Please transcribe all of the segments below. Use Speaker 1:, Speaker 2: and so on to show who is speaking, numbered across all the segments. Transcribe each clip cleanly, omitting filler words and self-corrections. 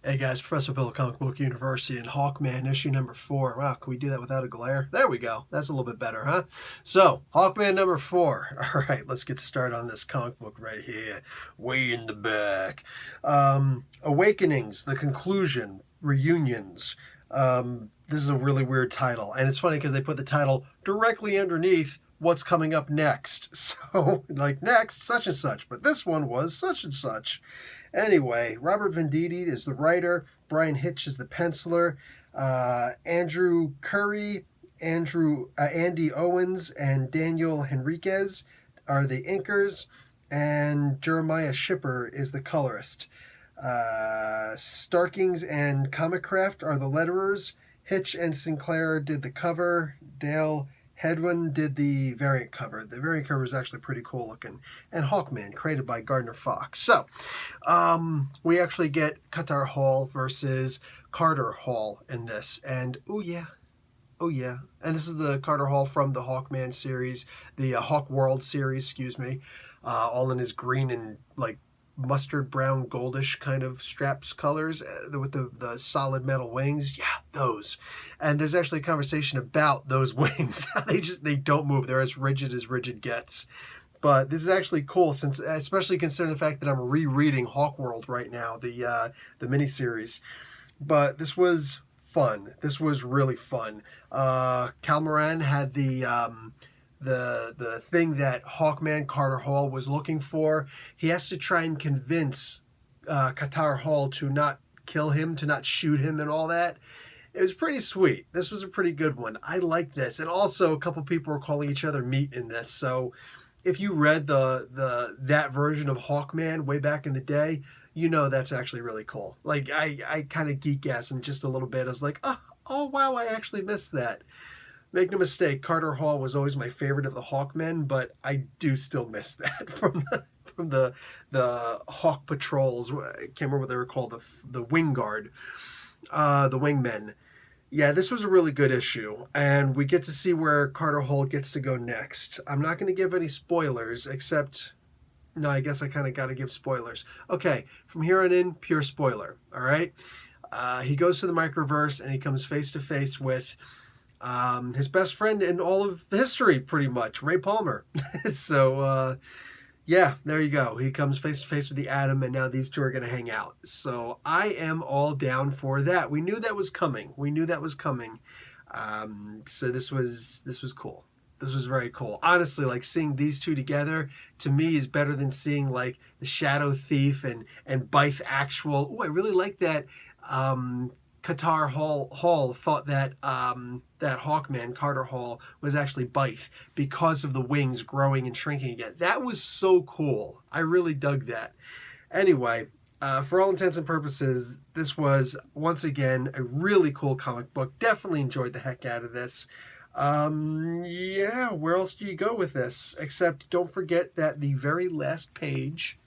Speaker 1: Hey guys, Professor Bill, Comic Book University, and Hawkman, issue number 4. Wow, can we do that without a glare? There we go. That's a little bit better, huh? So, Hawkman number 4. All right, let's get started on this comic book right here, way in the back. Awakenings, the conclusion, reunions. This is a really weird title, and it's funny because they put the title directly underneath what's coming up next. So, like, next, such and such, but this one was such and such. Anyway, Robert Venditti is the writer, Brian Hitch is the penciler, Andrew Curry, Andy Owens, and Daniel Henriquez are the inkers, and Jeremiah Shipper is the colorist. Starkings and Comicraft are the letterers. Hitch and Sinclair did the cover. Dale Hedwin did the variant cover. The variant cover is actually pretty cool looking. And Hawkman, created by Gardner Fox. So, we actually get Qatar Hall versus Carter Hall in this. And, oh yeah. And this is the Carter Hall from the Hawkman series, the Hawk World series, excuse me. All in his green and, like, mustard brown goldish kind of straps colors with the solid metal wings. Yeah, those. And there's actually a conversation about those wings. they don't move. They're as rigid gets. But this is actually cool, since especially considering the fact that I'm rereading Hawk World right now, the miniseries. But this was fun. This was really fun. Cal Moran had the thing that Hawkman Carter Hall was looking for. He has to try and convince Qatar Hall to not kill him, to not shoot him and all that. It was pretty sweet. This was a pretty good one. I like this. And also, a couple people were calling each other meat in this. So if you read that version of Hawkman way back in the day, you know that's actually really cool. Like, I kind of geek-assed just a little bit. I was like, oh wow, I actually missed that. Make no mistake, Carter Hall was always my favorite of the Hawkmen, but I do still miss that from the Hawk Patrols. I can't remember what they were called, the Wing Guard, the Wingmen. Yeah, this was a really good issue, and we get to see where Carter Hall gets to go next. I'm not going to give any spoilers, except, no, I guess I kind of got to give spoilers. Okay, from here on in, pure spoiler, all right? He goes to the Microverse, and he comes face to face with his best friend in all of history, pretty much, Ray Palmer. So, yeah, there you go. He comes face to face with the Atom, and now these two are going to hang out. So I am all down for that. We knew that was coming. So this was cool. This was very cool. Honestly, like, seeing these two together, to me, is better than seeing, like, the Shadow Thief and Bythe Actual. Oh, I really like that. Qatar Hall thought that that Hawkman, Carter Hall, was actually Bythe because of the wings growing and shrinking again. That was so cool. I really dug that. Anyway, for all intents and purposes, this was, once again, a really cool comic book. Definitely enjoyed the heck out of this. Yeah, where else do you go with this? Except don't forget that the very last page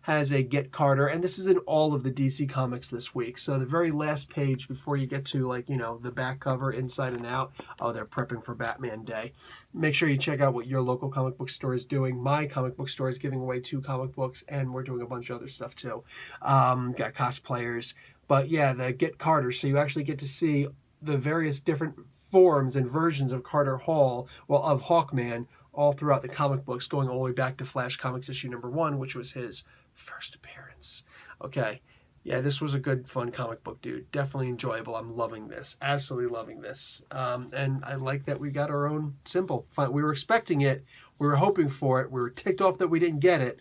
Speaker 1: has a Get Carter, and this is in all of the DC comics this week. So the very last page before you get to, like, you know, the back cover, inside and out. Oh, they're prepping for Batman Day. Make sure you check out what your local comic book store is doing. My comic book store is giving away 2 comic books, and we're doing a bunch of other stuff too. Got cosplayers. But yeah, the Get Carter, so you actually get to see the various different forms and versions of Carter Hall, well, of Hawkman, all throughout the comic books, going all the way back to Flash Comics issue number 1, which was his first appearance. Okay, yeah, this was a good, fun comic book, dude. Definitely enjoyable. I'm loving this. Absolutely loving this. And I like that we got our own symbol. We were expecting it. We were hoping for it. We were ticked off that we didn't get it.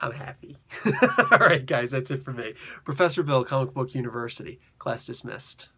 Speaker 1: I'm happy. All right, guys, that's it for me. Professor Bill, Comic Book University. Class dismissed.